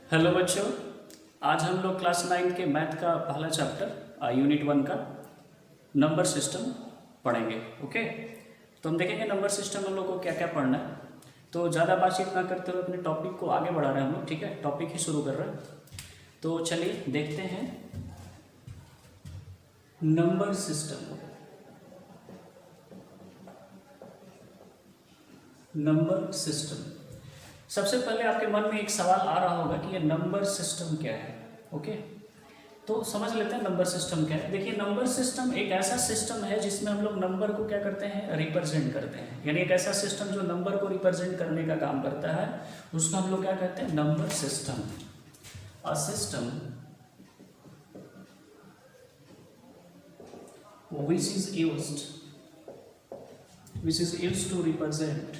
Hello बच्चों, आज हम लोग क्लास 9 के मैथ का पहला चैप्टर यूनिट 1 का नंबर सिस्टम पढ़ेंगे। ओके, तो हम देखेंगे नंबर सिस्टम हम लोग को क्या क्या पढ़ना है। तो ज़्यादा बातचीत ना करते हुए अपने टॉपिक को आगे बढ़ा रहे हैं हम लोग। ठीक है, टॉपिक ही शुरू कर रहे हैं। तो चलिए देखते हैं नंबर सिस्टम। नंबर सिस्टम, सबसे पहले आपके मन में एक सवाल आ रहा होगा कि ये नंबर सिस्टम क्या है। ओके, तो समझ लेते हैं नंबर सिस्टम क्या है। देखिए, नंबर सिस्टम एक ऐसा सिस्टम है जिसमें हम लोग नंबर को क्या करते हैं, रिप्रेजेंट करते हैं। यानी एक ऐसा सिस्टम जो नंबर को रिप्रेजेंट करने का काम करता है, उसको हम लोग क्या कहते हैं, number system. A system which is used to represent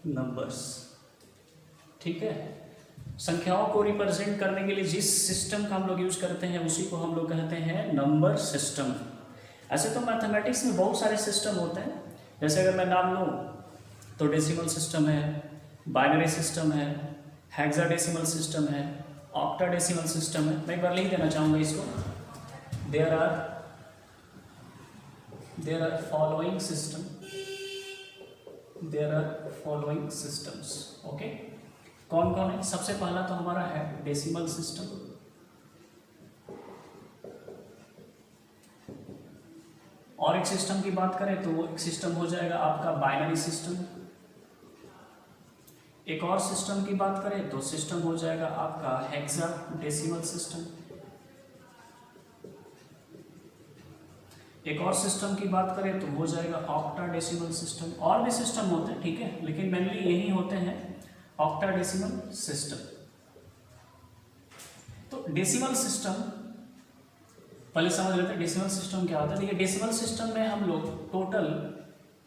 numbers. ठीक है, संख्याओं को रिप्रेजेंट करने के लिए जिस सिस्टम का हम लोग यूज करते हैं उसी को हम लोग कहते हैं नंबर सिस्टम। ऐसे तो मैथमेटिक्स में बहुत सारे सिस्टम होते हैं। जैसे अगर मैं नाम लूँ तो डेसिमल सिस्टम है, बाइनरी सिस्टम है, हेक्साडेसिमल सिस्टम है, ऑक्टाडेसिमल सिस्टम है। मैं एक बार लिख देना चाहूँगा इसको। There are following system, there are following systems। Okay, कौन कौन है? सबसे पहला तो हमारा है डेसिमल सिस्टम। और एक सिस्टम की बात करें तो वो एक सिस्टम हो जाएगा आपका बाइनरी सिस्टम। एक और सिस्टम की बात करें तो सिस्टम हो जाएगा आपका हेक्साडेसिमल सिस्टम। एक और सिस्टम की बात करें तो हो जाएगा ऑक्टाडेसिमल सिस्टम। और भी सिस्टम होते हैं, ठीक है, लेकिन मेनली यही होते हैं, ऑक्टाडेसिमल सिस्टम। तो डेसिमल सिस्टम पहले समझ लेते हैं डेसिमल सिस्टम क्या होता है। देखिए, डेसिमल सिस्टम में हम लोग टोटल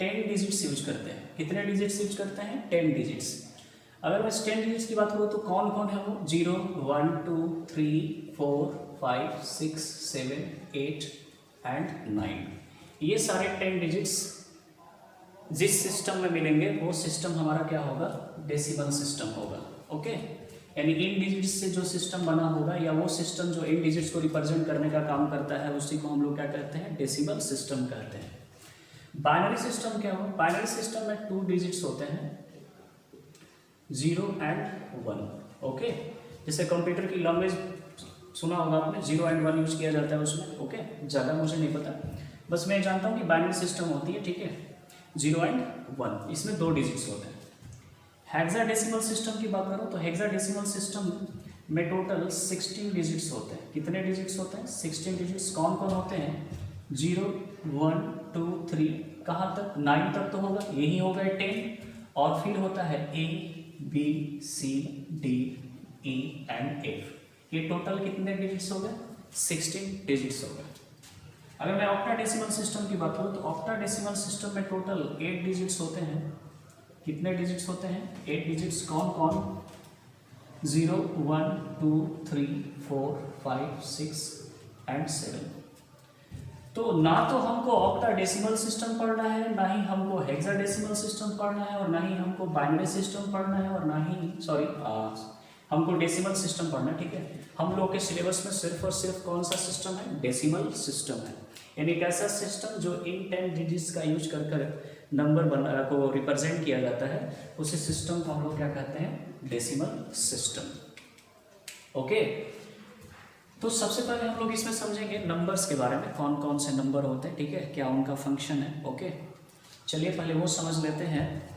10 डिजिट्स यूज करते हैं। कितने डिजिट्स यूज करते हैं? 10 डिजिट्स। अगर मैं 10 डिजिट्स की बात करूँ तो कौन कौन है वो? 0 1 2 3 4 5 6 7 8 एंड 9। ये सारे 10 डिजिट्स जिस सिस्टम में मिलेंगे वो सिस्टम हमारा क्या होगा? डेसिमल सिस्टम होगा। ओके, यानी इन डिजिट्स से जो सिस्टम बना होगा या वो सिस्टम जो इन डिजिट्स को रिप्रेजेंट करने का काम करता है उसी को हम लोग क्या कहते हैं? डेसिमल सिस्टम कहते हैं। बाइनरी सिस्टम क्या होगा? बाइनरी सिस्टम में 2 डिजिट्स होते हैं, 0 एंड 1। ओके, जैसे कंप्यूटर की लैंग्वेज सुना होगा आपने, 0 एंड 1 यूज किया जाता है उसमें। ओके, ज़्यादा मुझे नहीं पता, बस मैं जानता हूँ कि बाइनरी सिस्टम होती है। ठीक है, 0 एंड 1, इसमें 2 डिजिट्स होते हैं। हेक्साडेसिमल सिस्टम की बात करूँ तो हेक्साडेसिमल सिस्टम में टोटल 16 डिजिट्स होते हैं। कितने डिजिट्स होते हैं? 16 डिजिट्स। कौन कौन होते हैं? 0 1 2 3, कहाँ तक? 9 तक तो होगा, यही होगा 10। और फिर होता है A B C D E and F। ये टोटल कितने डिजिट्स हो गए? 16 डिजिट्स हो गए। अगर मैं ऑक्टाडेसिमल सिस्टम की बात करूँ तो ऑक्टाडेसिमल सिस्टम में टोटल 8 डिजिट्स होते हैं। कितने डिजिट्स होते हैं? 8 डिजिट्स। कौन कौन? 0 1 2 3 4 5 6 एंड 7। तो ना तो हमको ऑक्टाडेसिमल सिस्टम पढ़ना है, ना ही हमको हेक्साडेसिमल सिस्टम पढ़ना है, और ना ही हमको बाइनरी सिस्टम पढ़ना है, और ना ही हमको डेसिमल सिस्टम पढ़ना है। ठीक है, हम लोग के सिलेबस में सिर्फ और सिर्फ कौन सा सिस्टम है? डेसिमल सिस्टम है। यानी एक ऐसा सिस्टम जो इन 10 डिजिट्स का यूज कर नंबर को रिप्रेजेंट किया जाता है, उसी सिस्टम को हम लोग क्या कहते हैं? Decimal system. ओके, तो सबसे पहले हम लोग इसमें समझेंगे नंबर्स के बारे में, कौन कौन से नंबर होते हैं, ठीक है, क्या उनका फंक्शन है। ओके, चलिए पहले वो समझ लेते हैं।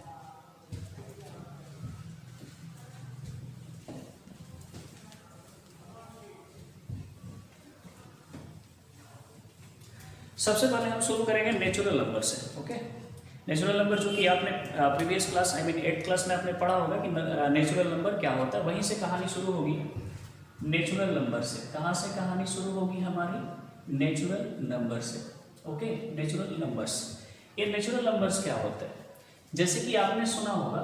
सबसे पहले हम शुरू करेंगे नेचुरल नंबर से। ओके, नेचुरल नंबर जो कि आपने प्रीवियस क्लास 8th क्लास में आपने पढ़ा होगा कि नेचुरल नंबर क्या होता है। वहीं से कहानी शुरू होगी, नेचुरल नंबर से। कहाँ से कहानी शुरू होगी हमारी? नेचुरल नंबर से। Okay, natural numbers. ये नेचुरल नंबर्स क्या होते हैं? जैसे कि आपने सुना होगा,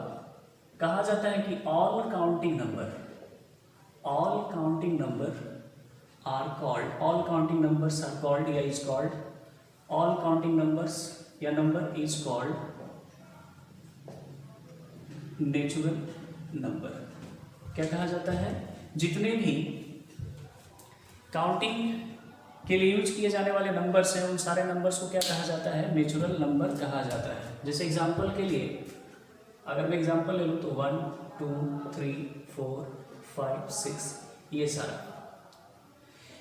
कहा जाता है कि all counting number are called, all counting numbers are called या is called, all counting numbers या number is called natural number। क्या कहा जाता है? जितने भी काउंटिंग के लिए यूज किए जाने वाले नंबर्स हैं उन सारे नंबर्स को क्या कहा जाता है? नेचुरल नंबर कहा जाता है। जैसे एग्जांपल के लिए अगर मैं एग्जांपल ले लूँ तो 1 2 3 4 5 6 ये सारा।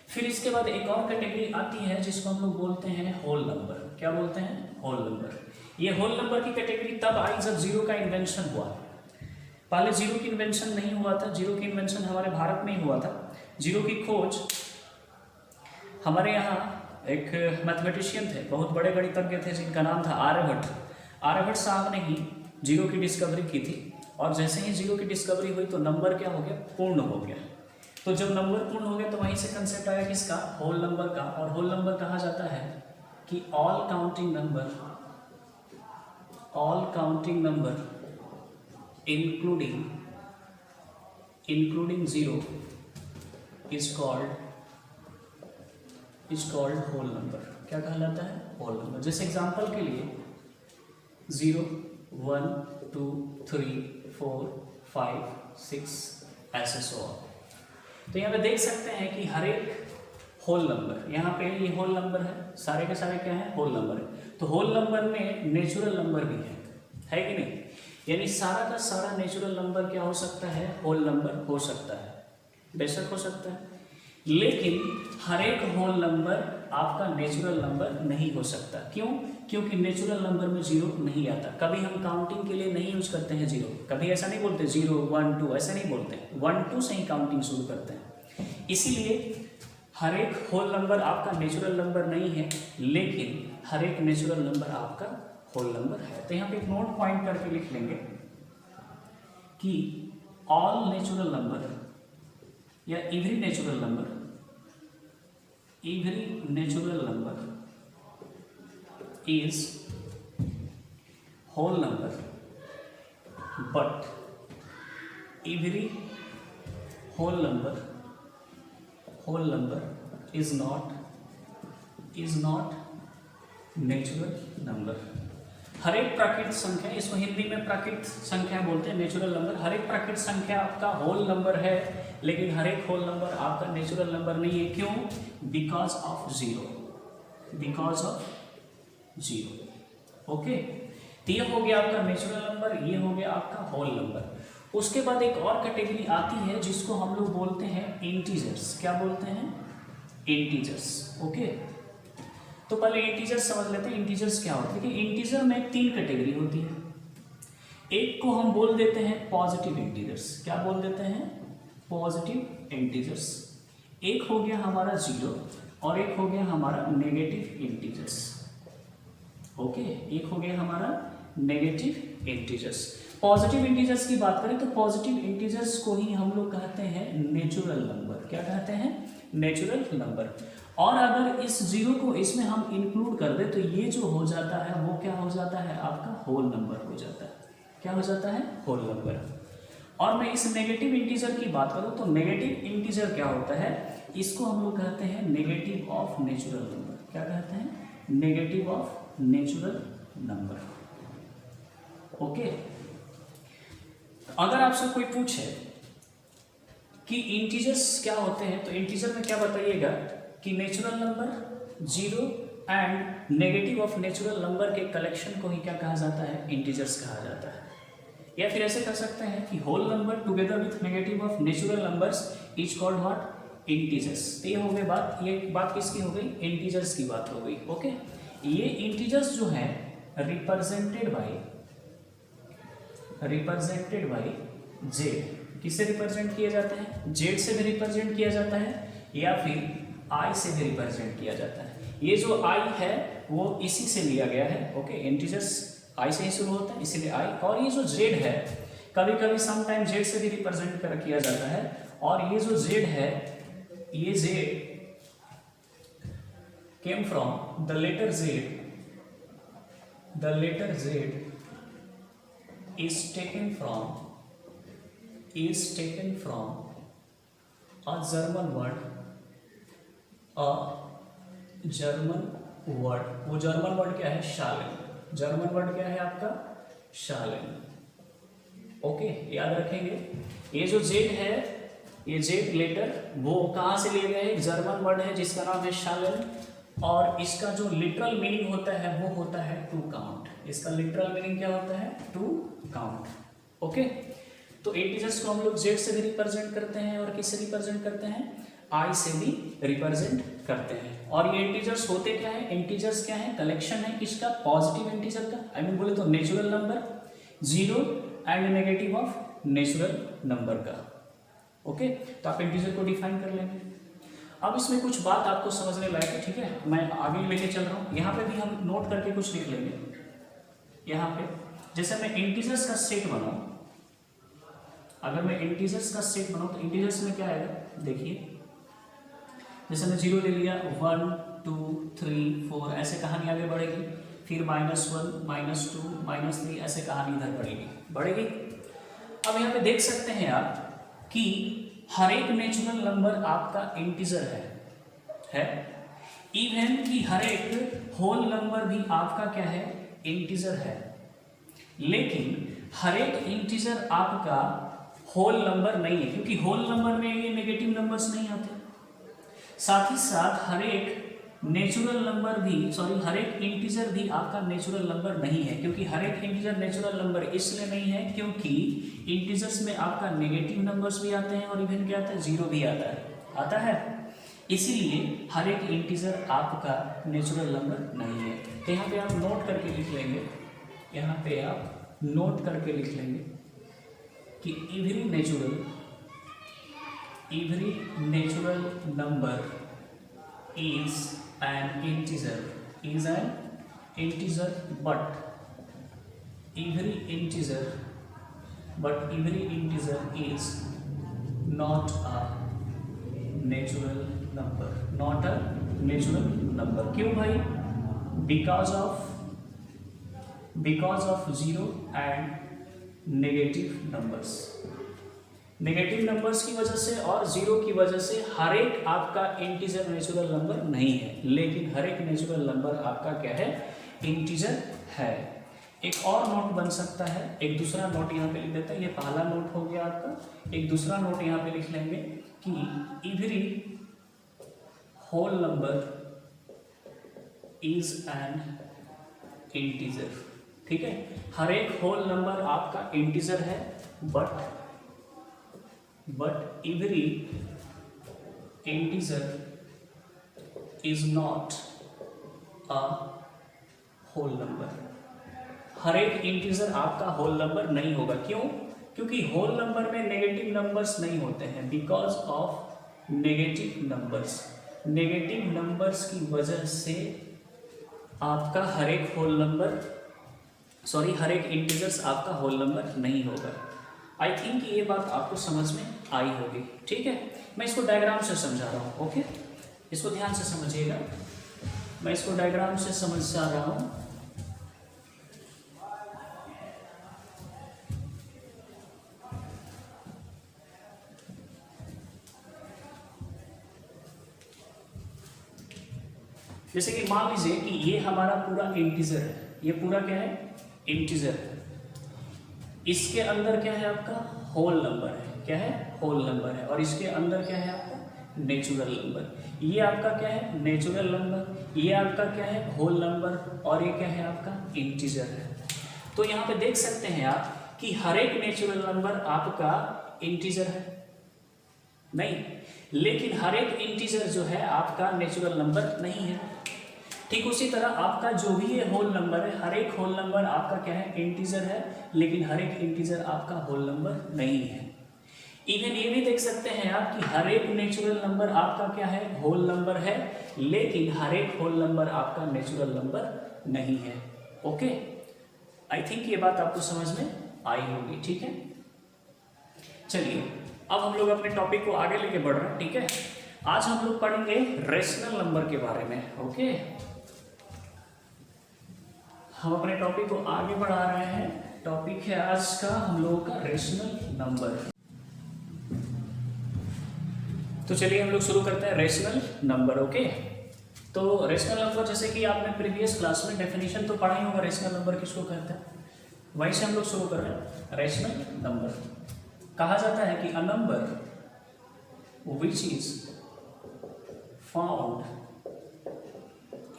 फिर इसके बाद एक और कैटेगरी आती है जिसको हम लोग बोलते हैं होल नंबर। क्या बोलते हैं? Whole number. ये होल नंबर की कैटेगरी तब आई जब जीरो का इन्वेंशन हुआ। पहले जीरो की इन्वेंशन नहीं हुआ था। जीरो की इन्वेंशन हमारे भारत में ही हुआ था। जीरो की खोज हमारे यहाँ एक मैथमेटिशियन थे, बहुत बड़े गणितज्ञ थे जिनका नाम था आर्यभट्ट। आर्यभट्ट साहब ने ही जीरो की डिस्कवरी की थी और जैसे ही जीरो की डिस्कवरी हुई तो नंबर क्या हो गया? पूर्ण हो गया। तो जब नंबर पूर्ण हो गया तो वहीं से कंसेप्ट आया किसका? होल नंबर का। और होल नंबर कहा जाता है कि all counting number including zero is called whole number. क्या कहलाता है? Whole number. जैसे एग्जांपल के लिए 0 1 2 3 4 5 6 ऐसे 100। तो यहाँ पे देख सकते हैं कि हर एक होल नंबर, यहाँ पे ये होल नंबर है, सारे के सारे क्या है? होल नंबर है। तो होल नंबर में नेचुरल नंबर भी है कि नहीं? यानी सारा का सारा नेचुरल नंबर क्या हो सकता है? होल नंबर हो सकता है, बेशक हो सकता है। लेकिन हर एक होल नंबर आपका नेचुरल नंबर नहीं हो सकता। क्यों? क्योंकि नेचुरल नंबर में जीरो नहीं आता। कभी हम काउंटिंग के लिए नहीं यूज करते हैं जीरो। कभी ऐसा नहीं बोलते 0 1 2 ऐसा नहीं बोलते, 1 2 से ही काउंटिंग शुरू करते हैं। इसीलिए हर एक होल नंबर आपका नेचुरल नंबर नहीं है, लेकिन हर एक नेचुरल नंबर आपका होल नंबर है। तो यहाँ पे एक नोट पॉइंट करके लिख लेंगे कि ऑल नेचुरल नंबर या every natural number is whole number, but every whole number is not natural number. हर एक प्राकृतिक संख्या, इसको हिंदी में प्राकृतिक संख्या बोलते हैं, नेचुरल नंबर। हर एक प्राकृतिक संख्या आपका होल नंबर है, लेकिन हर एक होल नंबर आपका नेचुरल नंबर नहीं है। क्यों? Because of zero. ओके, तो ये हो गया आपका नेचुरल नंबर, ये हो गया आपका होल नंबर। उसके बाद एक और कैटेगरी आती है जिसको हम लोग बोलते हैं इंटीजर्स। क्या बोलते हैं? इंटीजर्स। ओके, तो पहले इंटीजर्स समझ लेते हैं। इंटीजर्स क्या होते हैं? देखिए, इंटीजर में 3 कैटेगरी होती है। एक को हम बोल देते हैं पॉजिटिव इंटीजर्स। क्या बोल देते हैं? Positive integers. एक हो गया हमारा 0 और एक हो गया हमारा नेगेटिव इंटीजर्स। ओके, एक हो गया हमारा नेगेटिव इंटीजर्स। पॉजिटिव इंटीजर्स की बात करें तो पॉजिटिव इंटीजर्स को ही हम लोग कहते हैं नेचुरल नंबर। क्या कहते हैं? Natural number. और अगर इस 0 को इसमें हम इंक्लूड कर दे तो ये जो हो जाता है वो क्या हो जाता है? आपका होल नंबर हो जाता है। क्या हो जाता है? Whole number. और मैं इस नेगेटिव इंटीजर की बात करूं तो नेगेटिव इंटीजर क्या होता है? इसको हम लोग कहते हैं नेगेटिव ऑफ नेचुरल नंबर। क्या कहते हैं? Negative of natural number. Okay, अगर आपसे कोई पूछे कि इंटीजर्स क्या होते हैं तो इंटीजर में क्या बताइएगा कि natural number, 0 and negative of natural number के कलेक्शन को ही क्या कहा जाता है? इंटीजर्स कहा जाता है। या फिर ऐसे कर सकते हैं कि whole number together with negative of natural numbers is called what? Integers. तो ये हो गई बात, ये बात किसकी हो गई? इंटीजर्स की बात हो गई। ओके, ये इंटीजर्स जो है रिप्रेजेंटेड बाय जेड। किससे रिप्रेजेंट किए जाते हैं? जेड से भी रिप्रेजेंट किया जाता है या फिर आई से भी रिप्रेजेंट किया जाता है। ये जो आई है वो इसी से लिया गया है। ओके, इंटीजर्स आई से ही शुरू होता है इसीलिए आई। और ये जो जेड है कभी कभी समटाइम जेड से भी रिप्रेजेंट किया जाता है। और ये जो जेड है, ये Z came from the letter Z is taken from a German word, वो जर्मन वर्ड क्या है? शालेन। जर्मन वर्ड क्या है आपका? शालेन। ओके, याद रखेंगे। ये जो जेड है, ये जेड लेटर वो कहाँ से लिए गए? एक जर्मन वर्ड है जिसका नाम है शालन, और इसका जो लिटरल मीनिंग होता है वो होता है टू काउंट। इसका लिटरल मीनिंग क्या होता है? To count. ओके, तो इंटीजर्स को हम लोग जेड से भी रिप्रेजेंट करते हैं और किससे रिप्रेजेंट करते हैं? आई से भी रिप्रेजेंट करते हैं। और ये इंटीजर्स होते क्या है? इंटीजर्स क्या है? कलेक्शन है किसका? पॉजिटिव इंटीजर का, आई मीन बोले तो natural number, zero and negative of natural number का। ओके, तो आप इंटीजर को डिफाइन कर लेंगे। अब इसमें कुछ बात आपको समझने लायक है, ठीक है, मैं आगे लेके चल रहा हूँ। यहाँ पे भी हम नोट करके कुछ लिख लेंगे। यहाँ पे जैसे मैं इंटीजर्स का सेट बनाऊँ, अगर मैं इंटीजर्स का सेट बनाऊँ तो इंटीजर्स में क्या आएगा? देखिए, जैसे मैं जीरो ले लिया, 1 2 3 4 ऐसे कहानी आगे बढ़ेगी, फिर -1 -2 -3 ऐसे कहानी इधर बढ़ेगी। अब यहाँ पे देख सकते हैं आप कि हर एक नेचुरल नंबर आपका इंटीजर है। इवन कि हर एक होल नंबर भी आपका क्या है? इंटीजर है। लेकिन हर एक इंटीजर आपका होल नंबर नहीं है, क्योंकि होल नंबर में ये नेगेटिव नंबर्स नहीं आते। साथ ही साथ हर एक नेचुरल नंबर भी, हर एक इंटीजर भी आपका नेचुरल नंबर नहीं है, क्योंकि हर एक इंटीजर नेचुरल नंबर इसलिए नहीं है क्योंकि इंटीजर्स में आपका नेगेटिव नंबर्स भी आते हैं और इवन क्या आता है? जीरो भी आता है। इसीलिए हर एक इंटीजर आपका नेचुरल नंबर नहीं है। तो यहाँ पे आप नोट करके लिख लेंगे, यहाँ पे आप नोट करके लिख लेंगे कि every natural number is an integer, but every integer is not a natural number। क्यों भाई? because of zero and negative numbers की वजह से और जीरो की वजह से हर एक आपका इंटीजर नेचुरल नंबर नहीं है, लेकिन हर एक नेचुरल नंबर आपका क्या है? इंटीजर है। एक और नोट बन सकता है, एक दूसरा नोट यहाँ पे लिख देते हैं। ये पहला नोट हो गया आपका। एक दूसरा नोट यहाँ पे लिख लेंगे कि every whole number is an integer. ठीक है, हर एक होल नंबर आपका इंटीजर है, but every integer is not a whole number। हर एक इंटीजर आपका होल नंबर नहीं होगा। क्यों? क्योंकि होल नंबर में नेगेटिव नंबर्स नहीं होते हैं। बिकॉज ऑफ नेगेटिव नंबर्स की वजह से आपका हर एक इंटीजर्स आपका होल नंबर नहीं होगा। आई थिंक ये बात आपको समझ में आई होगी। ठीक है, मैं इसको डायग्राम से समझा रहा हूँ। ओके, इसको ध्यान से समझिएगा, मैं इसको डायग्राम से समझा रहा हूँ। जैसे कि मान लीजिए कि ये हमारा पूरा इंटीजर है, ये पूरा क्या है? इंटीजर है। इसके अंदर क्या है? आपका होल नंबर है। क्या है? होल नंबर है। और इसके अंदर क्या है? आपका नेचुरल नंबर। ये आपका क्या है? Natural number. ये आपका क्या है? Whole number. और ये क्या है? आपका इंटीजर है। तो यहाँ पे देख सकते हैं आप कि हर एक नेचुरल नंबर आपका इंटीजर है नहीं, लेकिन हर एक इंटीजर जो है आपका नेचुरल नंबर नहीं है। ठीक उसी तरह आपका जो भी ये होल नंबर है, हर एक होल नंबर आपका क्या है? इंटीजर है, लेकिन हर एक इंटीजर आपका होल नंबर नहीं है। इवन ये भी देख सकते हैं आप कि हर एक नेचुरल नंबर आपका क्या है? होल नंबर है, लेकिन हर एक होल नंबर आपका नेचुरल नंबर नहीं है। ओके, आई थिंक ये बात आपको समझ में आई होगी। ठीक है, चलिए अब हम लोग अपने टॉपिक को आगे लेके बढ़ रहे हैं। ठीक है, आज हम लोग पढ़ेंगे रेशनल नंबर के बारे में। ओके, हम अपने टॉपिक को आगे बढ़ा रहे हैं। टॉपिक है आज का हम लोगों का रेशनल नंबर। तो चलिए हम लोग शुरू करते हैं रेशनल नंबर। ओके, तो रेशनल नंबर जैसे कि आपने प्रीवियस क्लास में डेफिनेशन तो पढ़ा ही होगा, रेशनल नंबर किसको कहते हैं। वहीं से हम लोग शुरू कर रहे हैं। रैशनल नंबर कहा जाता है कि a number which is found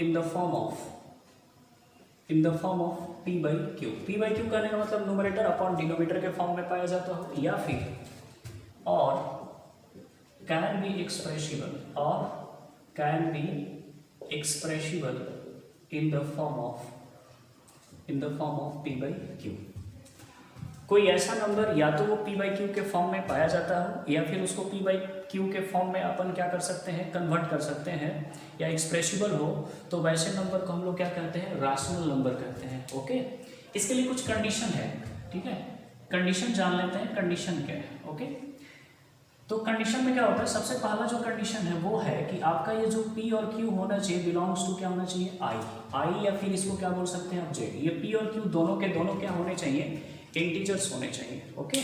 in the form of p by Q. p by Q कहने का मतलब न्यूमरेटर अपॉन डिनोमिनेटर के फॉर्म में पाया जाता हो, या फिर और can be expressible in the form of p by Q. कोई ऐसा नंबर या तो वो p बाई क्यू के फॉर्म में पाया जाता हो, या फिर उसको p बाई क्यू के फॉर्म में अपन क्या कर सकते हैं, कन्वर्ट कर सकते हैं, या एक्सप्रेसिबल हो, तो वैसे नंबर को हम लोग क्या कहते हैं, रैशनल नंबर कहते हैं। ओके, इसके लिए कुछ कंडीशन है, ठीक है। कंडीशन जान लेते हैं, कंडीशन क्या है। ओके, तो कंडीशन में क्या होता है, सबसे पहला जो कंडीशन है वो है कि आपका ये जो p और q होना चाहिए बिलोंग्स टू क्या होना चाहिए, i, या फिर इसको क्या बोल सकते हैं आप, z। ये p और q दोनों के दोनों क्या होने चाहिए, इंटीजर्स होने चाहिए। ओके,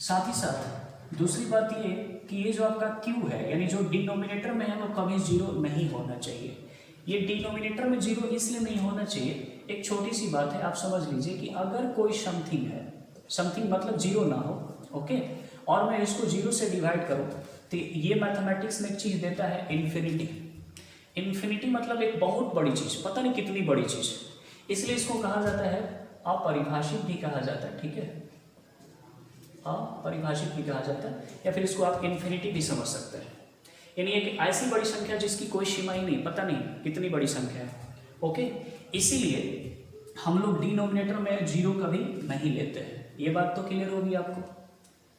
साथ ही साथ दूसरी बात ये कि ये जो आपका q है, यानी जो डिनोमिनेटर में है वो कभी जीरो नहीं होना चाहिए। ये डिनोमिनेटर में जीरो इसलिए नहीं होना चाहिए, एक छोटी सी बात है, आप समझ लीजिए कि अगर कोई समथिंग है, समथिंग मतलब जीरो ना हो, ओके, और मैं इसको जीरो से डिवाइड करूं, तो ये मैथमेटिक्स में एक चीज देता है इन्फिनिटी। इन्फिनिटी मतलब एक बहुत बड़ी चीज, पता नहीं कितनी बड़ी चीज, इसलिए इसको कहा जाता है अपरिभाषित भी कहा जाता है, ठीक है, अपरिभाषित भी कहा जाता है, या फिर इसको आप इन्फिनिटी भी समझ सकते हैं। यानी एक ऐसी बड़ी संख्या जिसकी कोई सीमा ही नहीं, पता नहीं कितनी बड़ी संख्या है। ओके, इसीलिए हम लोग डिनोमिनेटर में जीरो कभी नहीं लेते हैं। ये बात तो क्लियर होगी आपको।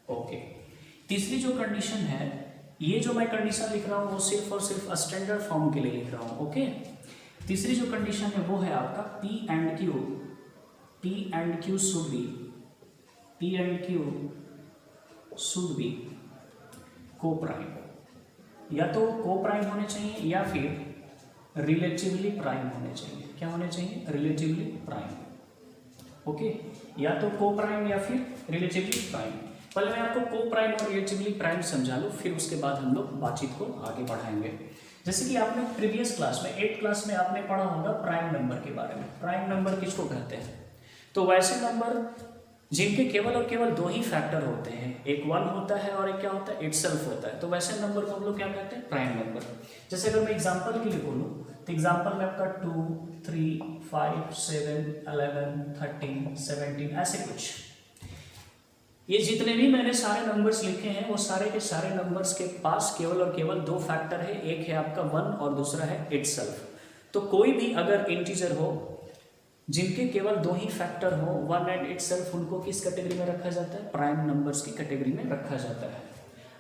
ओके, तीसरी जो कंडीशन है, ये जो मैं कंडीशन लिख रहा हूँ वो सिर्फ और सिर्फ स्टैंडर्ड फॉर्म के लिए लिख रहा हूँ। ओके, तीसरी जो कंडीशन है वो है आपका p and q should be coprime. या तो कोप्राइम होने चाहिए या फिर रिलेटिवली प्राइम होने चाहिए। क्या होने चाहिए, रिलेटिवली प्राइम। ओके, या तो कोप्राइम या फिर रिलेटिवली प्राइम। पहले मैं आपको कोप्राइम और रिलेटिवली प्राइम समझा लूँ, फिर उसके बाद हम लोग बातचीत को आगे बढ़ाएंगे। जैसे कि आपने प्रीवियस क्लास में 8th क्लास में आपने पढ़ा होगा प्राइम नंबर के बारे में। प्राइम नंबर किसको कहते हैं, तो वैसे नंबर जिनके केवल और केवल दो ही फैक्टर होते हैं, एक 1 होता है और एक क्या होता है, इटसेल्फ होता है, तो वैसे नंबर को हम लोग क्या कहते हैं, प्राइम नंबर। जैसे अगर मैं एग्जांपल के लिए बोलूँ तो एग्जांपल में आपका 2, 3, 5, 7, 11, 13, 17 ऐसे कुछ, ये जितने भी मैंने सारे नंबर्स लिखे हैं वो सारे के सारे नंबर्स के पास केवल और केवल दो फैक्टर है, एक है आपका 1 और दूसरा है इटसेल्फ। तो कोई भी अगर इंटीजर हो जिनके केवल दो ही फैक्टर हो, 1 एंड इटसेल्फ, उनको किस कैटेगरी में रखा जाता है, प्राइम नंबर्स की कैटेगरी में रखा जाता है।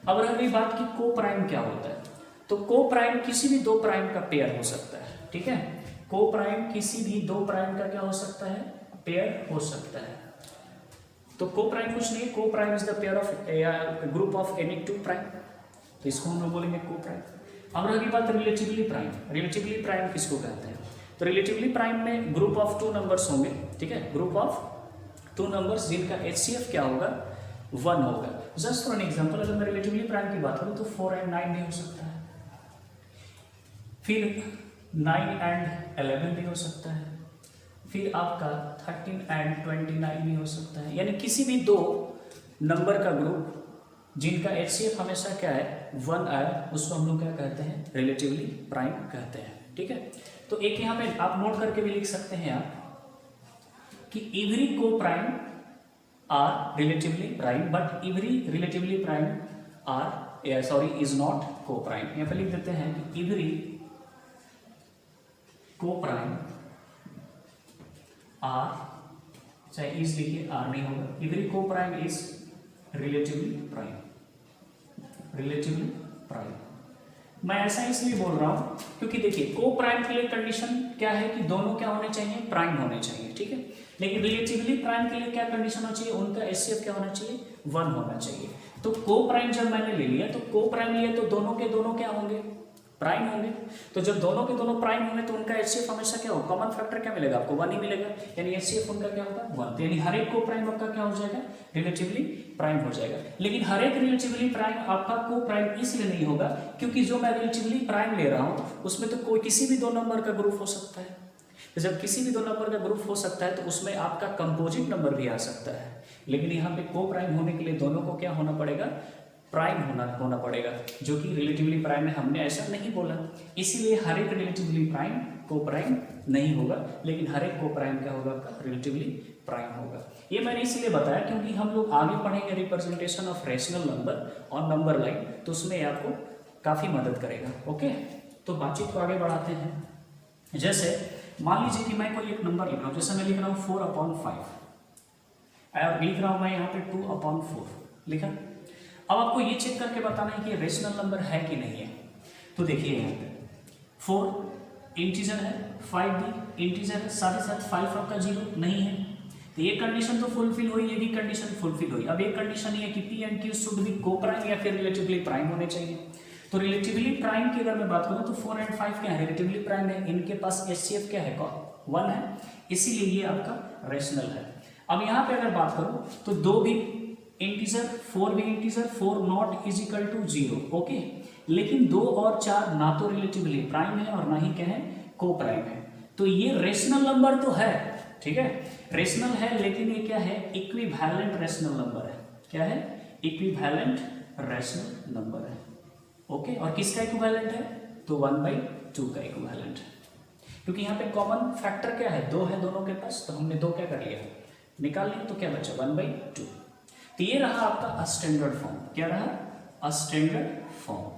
अब रह गई बात कि को प्राइम क्या होता है, तो को प्राइम किसी भी दो प्राइम का पेयर हो सकता है, ठीक है। को प्राइम किसी भी दो प्राइम का क्या हो सकता है, पेयर हो सकता है। तो को प्राइम कुछ नहीं, को prime is the pair of group of any two prime, तो इसको हम लोग बोलेंगे को प्राइम। अब रह गई बात रिलेटिवली प्राइम। रिलेटिवली प्राइम किसको कहते हैं, तो रिलेटिवली प्राइम में ग्रुप ऑफ 2 नंबर्स होंगे, ठीक है, ग्रुप ऑफ 2 नंबर्स जिनका HCF क्या होगा, 1 होगा। जस्ट फॉर एन एग्जांपल, अगर मैं रिलेटिवली प्राइम की बात करूं तो 4 एंड 9 भी हो सकता है, फिर 9 एंड 11 भी हो सकता है, फिर आपका 13 एंड 29 भी हो सकता है। यानी किसी भी दो नंबर का ग्रुप जिनका HCF हमेशा क्या है, 1 आया, उसको हम लोग क्या कहते हैं, रिलेटिवली प्राइम कहते हैं, ठीक है। तो एक यहाँ पे आप नोट करके भी लिख सकते हैं आप कि every coprime are relatively prime, but every relatively prime is not coprime. यहाँ पे लिख देते हैं कि एवरी को प्राइम आर, चाहे इज लिखिए, आर नहीं होगा, every coprime is relatively prime, relatively prime. मैं ऐसा इसलिए बोल रहा हूं क्योंकि देखिए को प्राइम के लिए कंडीशन क्या है कि दोनों क्या होने चाहिए, प्राइम होने चाहिए, ठीक है। लेकिन रिलेटिवली प्राइम के लिए क्या कंडीशन होना चाहिए, उनका HCF क्या होना चाहिए, 1 होना चाहिए। तो को प्राइम जब मैंने ले लिया, तो को प्राइम लिया तो दोनों के दोनों क्या होंगे, प्राइम होंगे। तो जब दोनों के दोनों प्राइम होंगे तो उनका HCF हमेशा क्या होगा, कॉमन फैक्टर क्या मिलेगा आपको, 1 ही मिलेगा, यानी HCF उनका क्या होगा, 1। यानी हर एक को प्राइम आपका क्या हो जाएगा, रिलेटिवली प्राइम हो जाएगा। लेकिन हर एक रिलेटिवली प्राइम आपका को प्राइम इसलिए नहीं होगा क्योंकि जो मैं रिलेटिवली प्राइम ले रहा हूं उसमें तो कोई किसी भी दो नंबर का ग्रुप हो सकता है। तो जब किसी भी दो नंबर का ग्रुप हो सकता है तो उसमें आपका कंपोजिट नंबर भी आ सकता है, लेकिन यहाँ पे को प्राइम होने के लिए दोनों को क्या होना पड़ेगा, प्राइम होना पड़ेगा, जो कि रिलेटिवली प्राइम है, हमने ऐसा नहीं बोला। इसीलिए हर एक रिलेटिवली प्राइम को प्राइम नहीं होगा, लेकिन हर एक को प्राइम क्या होगा, आपका रिलेटिवली प्राइम होगा। ये मैंने इसलिए बताया क्योंकि हम लोग आगे पढ़ेंगे रिप्रेजेंटेशन ऑफ रैशनल नंबर और नंबर लाइन, तो उसमें ये आपको काफ़ी मदद करेगा। ओके, तो बातचीत को आगे बढ़ाते हैं। जैसे मान लीजिए कि मैं कोई एक नंबर लिख रहा हूँ, जैसे मैं लिख रहा हूँ 4/5 और लिख रहा हूँ मैं यहाँ पे 2/4 लिखा। अब आपको ये चेक करके बताना है कि रेशनल नंबर है कि नहीं है। तो देखिए यहाँ पे 4 इंटीजर है, 5 भी इंटीजर है, साथ ही साथ 5 आपका 0 नहीं है, तो ये कंडीशन तो फुलफिल हुई, ये भी कंडीशन फुलफिल हुई। अब ये कंडीशन ये है कि P and Q should be को प्राइम या फिर रिलेटिवली प्राइम होने चाहिए। तो रिलेटिवली प्राइम की अगर मैं बात करूँ तो 4 एंड 5 क्या है, रिलेटिवली प्राइम है, इनके पास HCF क्या है, 1 है, इसीलिए ये आपका रेशनल है। अब यहाँ पे अगर बात करूँ तो 2 भी इंटीजर, 4 भी integer, 4 not is equal to 0, okay. लेकिन 2 और 4 ना तो रिलेटिवली प्राइम है और ना ही क्या है, को प्राइम है, तो ये रेशनल नंबर तो है, ठीक है, रेशनल है, लेकिन ये क्या है, इक्विवेलेंट रेशनल नंबर है। क्या है, इक्विवेलेंट रेशनल नंबर है, ओके। और किसका इक्विवेलेंट है, तो 1/2 का इक्विवेलेंट है, क्योंकि यहाँ पे कॉमन फैक्टर क्या है, 2 है दोनों के पास, तो हमने 2 क्या कर लिया, निकाल लिया, तो क्या बचा 1/2। तो ये रहा आपका स्टैंडर्ड फॉर्म, क्या रहा, स्टैंडर्ड फॉर्म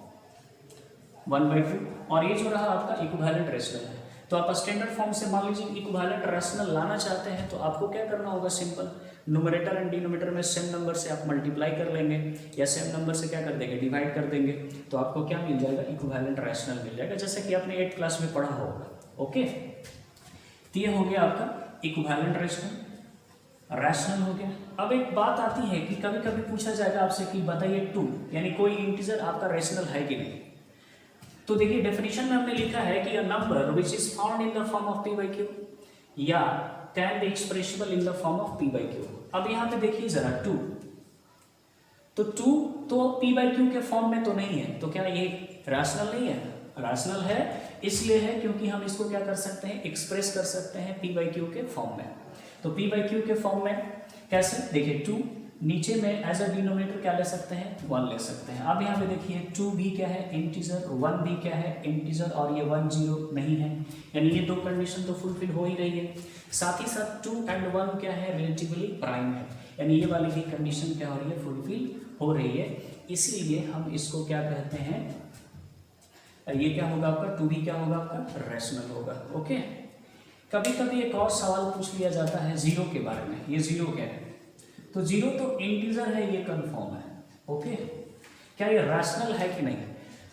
1/2, और ये जो रहा आपका इक्विवेलेंट रेशनल है। तो आप स्टैंडर्ड फॉर्म से मान लीजिए इक्विवेलेंट रेशनल लाना चाहते हैं, तो आपको क्या करना होगा, सिंपल, न्यूमरेटर एंड डिनोमिनेटर में सेम नंबर से आप मल्टीप्लाई कर लेंगे या सेम नंबर से क्या कर देंगे, डिवाइड कर देंगे, तो आपको क्या मिल जाएगा, इक्विवेलेंट रेशनल मिल जाएगा, जैसे कि आपने 8th क्लास में पढ़ा होगा, ओके। तो ये हो गया आपका इक्विवेलेंट रेशनल, रैशनल हो गया। अब एक बात आती है कि कभी कभी पूछा जाएगा आपसे कि बताइए 2 यानी कोई इंटीजर आपका रैशनल है कि नहीं। तो देखिए डेफिनेशन में हमने लिखा है कि a number which is found in the form of p/q या can be expressible in the form of p/q। अब यहाँ पे देखिए जरा 2, तो 2 तो p/q के फॉर्म में तो नहीं है, तो क्या ये रैशनल नहीं है, रैशनल है, इसलिए है क्योंकि हम इसको क्या कर सकते हैं, एक्सप्रेस कर सकते हैं p/q के फॉर्म में। तो p/q के फॉर्म में कैसे, देखिए 2 नीचे में एज अ डिनोमिनेटर क्या ले सकते हैं, 1 ले सकते हैं। अब यहाँ पे देखिए 2 भी क्या है, इंटीजर, 1 भी क्या है, इंटीजर, और ये 1 0 नहीं है, यानी ये 2 कंडीशन तो फुलफिल हो ही रही है। साथ ही साथ 2 एंड 1 क्या है, रिलेटिवली प्राइम है, यानी ये वाली भी कंडीशन क्या हो रही है, फुलफिल हो रही है, इसीलिए हम इसको क्या कहते हैं, ये क्या होगा आपका, 2 भी क्या होगा आपका, रैशनल होगा, ओके। कभी कभी एक और सवाल पूछ लिया जाता है 0 के बारे में, ये 0 क्या है, तो 0 तो इंटीजर है, ये कंफर्म है, ओके। क्या ये रैशनल है कि नहीं,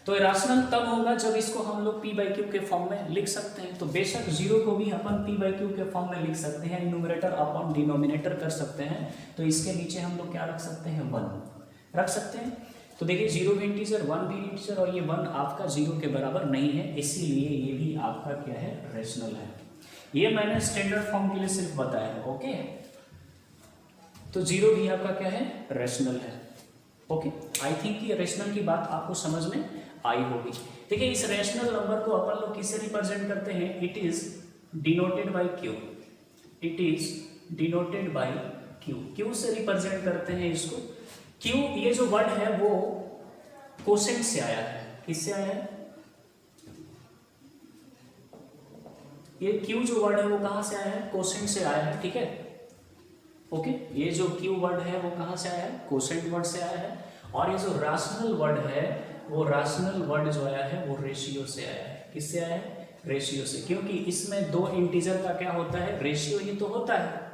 तो रैशनल तब होगा जब इसको हम लोग p/q के फॉर्म में लिख सकते हैं। तो बेशक 0 को भी अपन p/q के फॉर्म में लिख सकते हैं, न्यूमरेटर अपन डिनोमिनेटर कर सकते हैं, तो इसके नीचे हम लोग क्या रख सकते हैं, 1 रख सकते हैं। तो देखिए 0 भी इंटीजर, 1 भी इंटीजर, और ये 1 आपका 0 के बराबर नहीं है, इसीलिए ये भी आपका क्या है, रैशनल है। ये मैंने स्टैंडर्ड फॉर्म के लिए सिर्फ बताया है, ओके। तो 0 भी आपका क्या है, रैशनल है, ओके। आई थिंक ये रैशनल की बात आपको समझ में आई होगी। देखिए इस रैशनल नंबर को अपन लोग किससे रिप्रेजेंट करते हैं, it is denoted by q, it is denoted by q, q से रिप्रेजेंट करते हैं इसको। q ये जो वर्ड है वो कोसेंट से आया है, किससे आया है, ये q जो वर्ड है वो कहां से आया है, कोसेंट से आया है, ठीक है, ओके। ये जो q वर्ड है वो कहां से आया है, कोसेंट वर्ड से आया है, और ये जो रैशनल वर्ड है वो रैशनल वर्ड जो आया है वो रेशियो से आया है, किससे आया है, रेशियो से, क्योंकि इसमें 2 इंटीजर का क्या होता है, रेशियो ही तो होता है।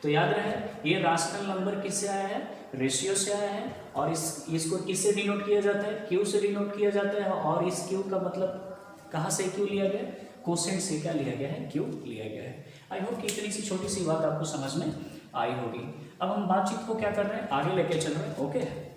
तो याद रहे ये रैशनल नंबर किससे आया है, रेशियो से आया है, और इसको किससे डिनोट किया जाता है, q से डिनोट किया जाता है, और इस q का मतलब कहाँ से q लिया गया, कोसेंट से क्या लिया गया है, q लिया गया है। आई होप कि इतनी सी छोटी सी बात आपको समझ में आई होगी। अब हम बातचीत को क्या कर रहे हैं, आगे लेके चल रहे हैं, ओके।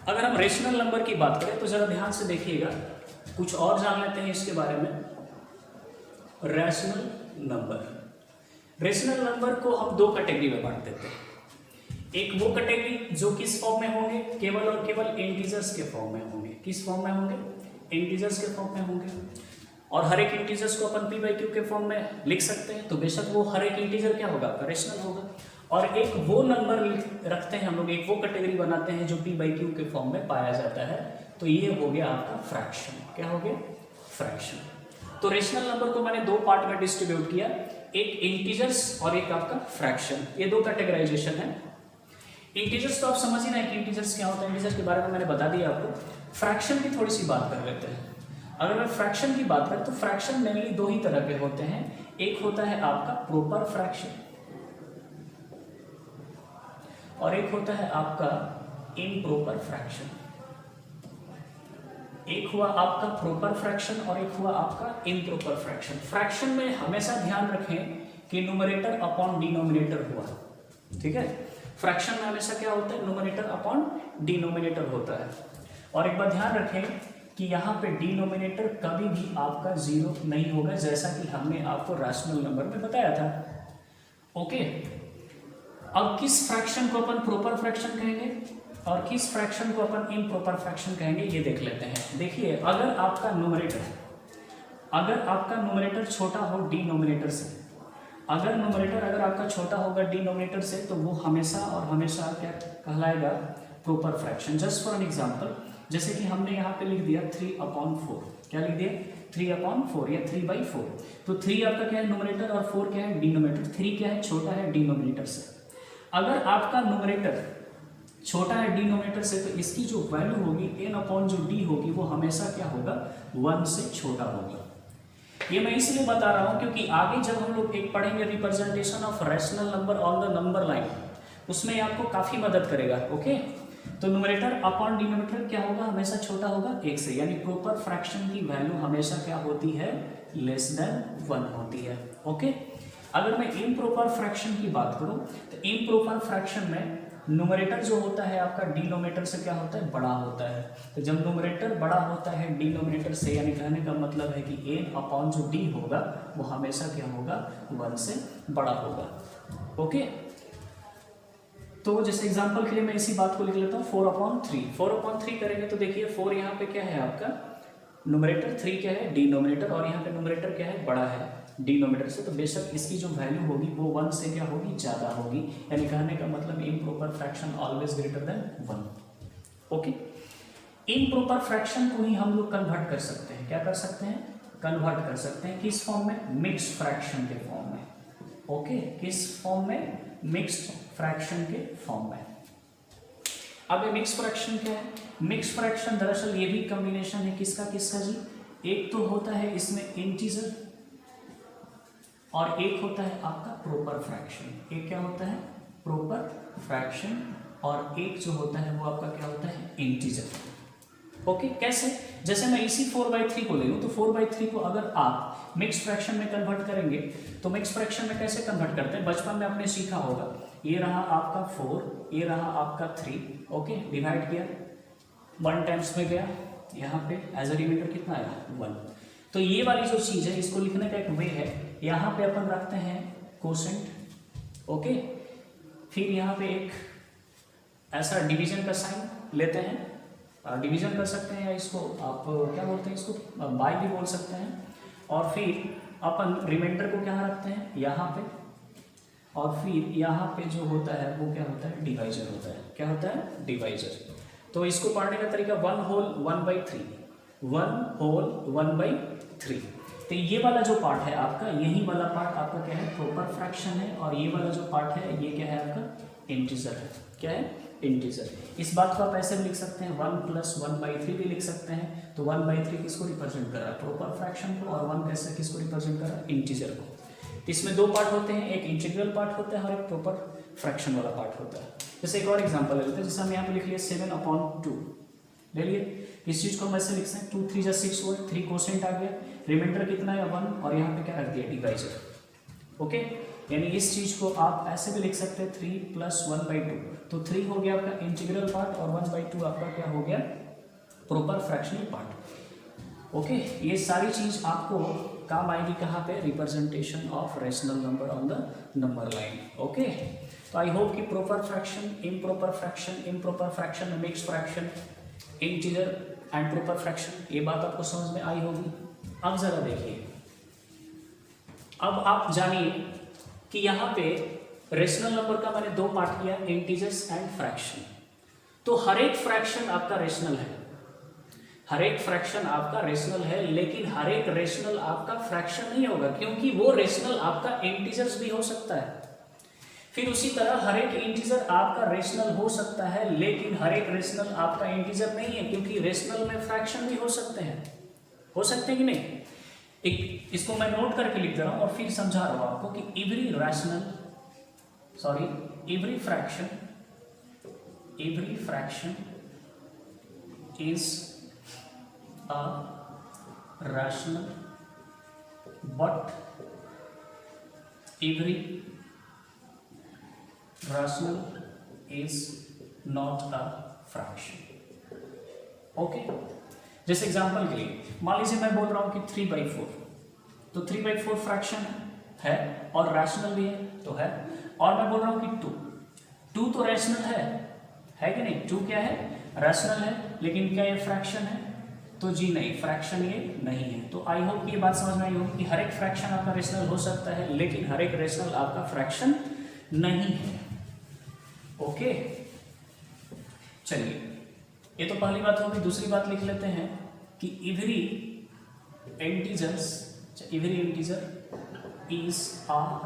अगर हम रेशनल नंबर की बात करें तो जरा ध्यान से देखिएगा, कुछ और जान लेते हैं इसके बारे में। Rational number. रैशनल नंबर को हम दो कैटेगरी में बांट देते हैं। एक वो कैटेगरी जो किस फॉर्म में होंगे, केवल और केवल इंटीजर्स के फॉर्म में होंगे। किस फॉर्म में होंगे? इंटीजर्स के फॉर्म में होंगे। और हर एक इंटीजर्स को अपन p/q के फॉर्म में लिख सकते हैं, तो बेशक वो हर एक इंटीजर क्या होगा? रैशनल होगा। और एक वो नंबर रखते हैं हम लोग, एक वो कैटेगरी बनाते हैं जो p/q के फॉर्म में पाया जाता है, तो ये हो गया आपका फ्रैक्शन। क्या हो गया? फ्रैक्शन। तो रेशनल नंबर को मैंने दो पार्ट में डिस्ट्रीब्यूट किया, एक इंटीजर्स और एक आपका फ्रैक्शन। ये दो कैटेगराइजेशन है। इंटीजर्स तो आप समझ ही रहे हैं कि इंटीजर्स क्या होता है, इंटीजर्स के बारे में मैंने बता दिया आपको। फ्रैक्शन की थोड़ी सी बात कर लेते हैं। अगर मैं फ्रैक्शन की बात करें तो फ्रैक्शन मेनली दो ही तरह के होते हैं। एक होता है आपका प्रॉपर फ्रैक्शन और एक होता है आपका इम्प्रॉपर फ्रैक्शन। एक हुआ आपका प्रॉपर फ्रैक्शन और एक हुआ आपका इम्प्रॉपर फ्रैक्शन। फ्रैक्शन में हमेशा ध्यान रखें कि न्यूमरेटर अपॉन डिनोमिनेटर हुआ, ठीक है। फ्रैक्शन में हमेशा क्या होता है? न्यूमरेटर अपॉन डिनोमिनेटर होता है। और एक बात ध्यान रखें कि यहाँ पे डिनोमिनेटर कभी भी आपका जीरो नहीं होगा, जैसा कि हमने आपको रैशनल नंबर में बताया था। ओके, अब किस फ्रैक्शन को अपन प्रॉपर फ्रैक्शन कहेंगे और किस फ्रैक्शन को अपन इम्प्रॉपर फ्रैक्शन कहेंगे, ये देख लेते हैं। देखिए, अगर आपका न्यूमरेटर छोटा हो डिनोमिनेटर से, अगर आपका छोटा होगा डिनोमिनेटर से, तो वो हमेशा और हमेशा क्या कहलाएगा? Proper fraction. Just for an example, जैसे कि हमने यहाँ पे लिख दिया 3/4। क्या लिख दिया? 3/4 या 3/4। तो 3 आपका क्या है? न्यूमरेटर और 4 क्या है? डिनोमिनेटर। 3 क्या है? छोटा है डिनोमिनेटर से। अगर आपका न्यूमरेटर छोटा है डिनोमिनेटर से, तो इसकी जो वैल्यू होगी n/d होगी, वो हमेशा क्या होगा? 1 से छोटा होगा। ये मैं इसलिए बता रहा हूं क्योंकि आगे जब हम लोग एक पढ़ेंगे representation of rational number on the number line, उसमें आपको काफी मदद करेगा। ओके, तो न्यूमरेटर अपॉन डिनोमिनेटर क्या होगा? हमेशा छोटा होगा 1 से, यानी प्रॉपर फ्रैक्शन की वैल्यू हमेशा क्या होती है? लेस देन 1 होती है। ओके, अगर मैं इम्प्रॉपर फ्रैक्शन की बात करूं तो इम्प्रॉपर फ्रैक्शन में न्यूमरेटर जो होता है आपका डिनोमिनेटर से क्या होता है? बड़ा होता है। तो जब न्यूमरेटर बड़ा होता है डिनोमिनेटर से, यानी कहने का मतलब है कि n/d होगा वो हमेशा क्या होगा? 1 से बड़ा होगा। ओके, तो जैसे एग्जांपल के लिए मैं इसी बात को लिख लेता हूँ 4/3। 4/3 करेंगे तो देखिए 4 यहाँ पे क्या है आपका? न्यूमरेटर, 3 क्या है? डिनोमिनेटर, और यहाँ पे न्यूमरेटर क्या है? बड़ा है डिनोमिनेटर से, तो बेशक इसकी जो वैल्यू होगी वो 1 से क्या होगी? ज़्यादा होगी। यानी कहने का मतलब improper fraction always greater than 1। Okay, improper fraction को ही हम लोग कन्वर्ट कर सकते हैं। क्या कर सकते हैं? कन्वर्ट कर सकते हैं। किस फॉर्म में? मिक्स्ड फ्रैक्शन के फॉर्म में। ओके, किस फॉर्म में? मिक्स्ड फ्रैक्शन के फॉर्म में। अब ये मिक्स फ्रैक्शन क्या है? मिक्स फ्रैक्शन दरअसल ये भी कॉम्बिनेशन है किसका किसका जी? एक तो होता है इसमें इंटीजर और एक होता है आपका प्रॉपर फ्रैक्शन। एक क्या होता है? प्रॉपर फ्रैक्शन, और एक जो होता है वो आपका क्या होता है? इंटीजर। ओके, कैसे? जैसे मैं इसी 4/3 को ले लूँ, तो 4/3 को अगर आप मिक्स फ्रैक्शन में कन्वर्ट करेंगे तो मिक्स फ्रैक्शन में कैसे कन्वर्ट करते हैं? बचपन में आपने सीखा होगा, ये रहा आपका 4, ये रहा आपका 3। ओके, डिवाइड किया, 1 टाइम्स में गया, यहाँ पे एज अ रिमाइंडर कितना आया? 1। तो ये वाली जो चीज़ है, इसको लिखने का एक वे है, यहाँ पे अपन रखते हैं कोसेंट। ओके, फिर यहाँ पे एक ऐसा डिवीजन का साइन लेते हैं, डिवीजन कर सकते हैं, या इसको आप क्या बोलते हैं? इसको बाय भी बोल सकते हैं। और फिर अपन रिमाइंडर को क्या रखते हैं? यहाँ पे, और फिर यहाँ पे जो होता है वो क्या होता है? डिवाइजर होता है। क्या होता है? डिवाइजर। तो इसको पढ़ने का तरीका 1 होल 1/3, 1 होल 1/3। तो ये वाला जो पार्ट है आपका, यही वाला पार्ट आपका क्या है? प्रॉपर फ्रैक्शन है, और ये वाला जो पार्ट है ये क्या है आपका? इंटीजर है। क्या है? इंटीजर। इस बात को आप ऐसे भी लिख सकते हैं, 1 + 1/3 भी लिख सकते हैं। तो 1/3 किसको रिप्रेजेंट कर रहा है? प्रॉपर फ्रैक्शन को, और 1 कैसे किसको रिप्रेजेंट कर रहा है? इंटीजर को। इसमें दो पार्ट होते हैं, एक इंटीग्रल पार्ट होता है और एक प्रॉपर फ्रैक्शन वाला पार्ट होता है। जैसे एक और एग्जांपल ले लेते हैं, जैसे हम यहाँ पे लिख लिए 7/2 ले लिए। इस चीज को हम ऐसे लिख सकते हैं 2 3 6 हुआ, 3 कोसेंट आ गया, रिमाइंडर कितना है? 1, और यहाँ पे क्या रख दिया? डिवाइजर। ओके, यानी इस चीज को आप ऐसे भी लिख सकते हैं 3 + 1/2। तो 3 हो गया आपका इंटीग्रल पार्ट, और 1/2 आपका क्या हो गया? Proper fractional part. ओके, ये सारी चीज आपको काम आएगी कहाँ पे, representation of rational number on the number line. Okay, तो आई होप कि proper fraction, improper fraction, mix fraction, integer and proper fraction, ये बात आपको समझ में आई होगी। अब जरा देखिए, अब आप जानिए कि यहाँ पे रेशनल नंबर का मैंने दो पार्ट किया, इंटीजर्स एंड फ्रैक्शन। तो हर एक फ्रैक्शन आपका रेशनल है, हर एक फ्रैक्शन आपका रेशनल है, लेकिन हर एक रेशनल आपका फ्रैक्शन नहीं होगा, क्योंकि वो रेशनल आपका इंटीजर्स भी हो सकता है। फिर उसी तरह हर एक इंटीजर आपका रेशनल हो सकता है, लेकिन हर एक रेशनल आपका इंटीजर नहीं है, क्योंकि रेशनल में फ्रैक्शन भी हो सकते हैं कि नहीं। एक इसको मैं नोट करके लिख दे रहा हूं और फिर समझा रहा हूं आपको कि every fraction is a rational, but every rational is not a fraction. Okay, जैसे एग्जांपल के लिए मान लीजिए मैं बोल रहा हूं कि 3/4, तो 3/4 फ्रैक्शन है और रैशनल भी है, तो है। और मैं बोल रहा हूं कि 2 तो रैशनल है कि नहीं, 2 क्या है, रैशनल है, लेकिन क्या ये फ्रैक्शन है, तो जी नहीं, फ्रैक्शन ये नहीं है। तो आई होप ये बात समझ में आई होगी कि हर एक फ्रैक्शन आपका रेशनल हो सकता है, लेकिन हर एक रेशनल आपका फ्रैक्शन नहीं है। ओके, चलिए, ये तो पहली बात होगी। दूसरी बात लिख लेते हैं कि every integer is a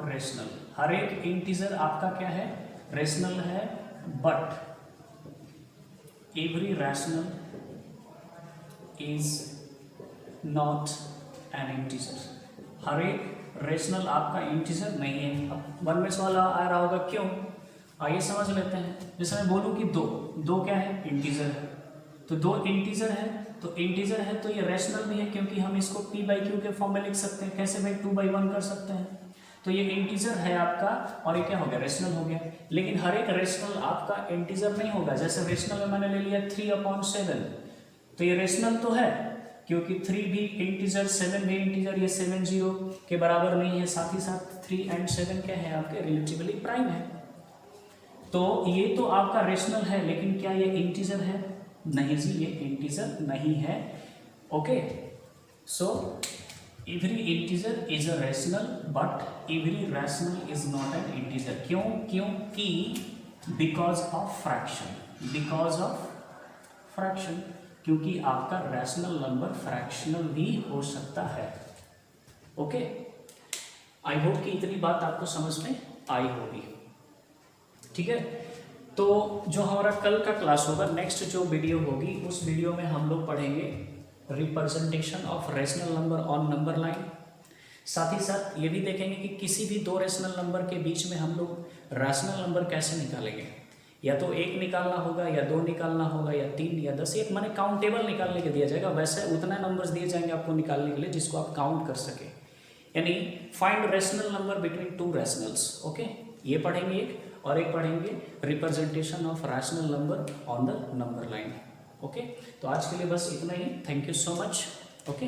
rational, हर एक इंटीजर आपका क्या है, रेशनल है, but every rational is not an integer, हर एक रेशनल आपका इंटीजर नहीं है। अब वन में सवाल आ रहा होगा क्यों, आइए समझ लेते हैं। जैसे मैं बोलूं कि दो क्या है, इंटीजर है, तो 2 इंटीजर है, तो इंटीजर है तो ये रैशनल भी है, क्योंकि हम इसको p/q के फॉर्म में लिख सकते हैं। कैसे भाई, 2/1 कर सकते हैं। तो ये इंटीजर है आपका, और ये क्या हो गया, रेशनल हो गया। लेकिन हर एक रेशनल आपका इंटीजर नहीं होगा। जैसे रेशनल में मैंने ले लिया 3/7, तो ये रेशनल तो है, क्योंकि 3 भी इंटीजर, 7 भी इंटीजर, ये 7 0 के बराबर नहीं है। साथ ही साथ 3 और 7 क्या है, आपके रिलेटिवली प्राइम है। तो ये तो आपका रेशनल है, लेकिन क्या ये इंटीजर है, नहीं जी, ये इंटीजर नहीं है। Okay, so every integer is a rational, but every rational is not an integer. क्योंकि बिकॉज ऑफ फ्रैक्शन, क्योंकि आपका रैशनल नंबर फ्रैक्शनल भी हो सकता है। ओके, आई होप कि इतनी बात आपको समझ में आई होगी। ठीक है, तो जो हमारा कल का क्लास होगा, नेक्स्ट जो वीडियो होगी, उस वीडियो में हम लोग पढ़ेंगे representation of rational number on number line. साथ ही साथ ये भी देखेंगे कि किसी भी 2 रैशनल नंबर के बीच में हम लोग रैशनल नंबर कैसे निकालेंगे। या तो 1 निकालना होगा, या 2 निकालना होगा, या 3 या 10, एक माने काउंटेबल निकालने के दिया जाएगा। वैसे उतना नंबर्स दिए जाएंगे आपको निकालने के लिए जिसको आप काउंट कर सके, यानी find rational number between 2 rationals. Okay, ये पढ़ेंगे एक, और एक पढ़ेंगे representation of rational number on the number line. Okay, तो आज के लिए बस इतना ही। Thank you so much. Okay.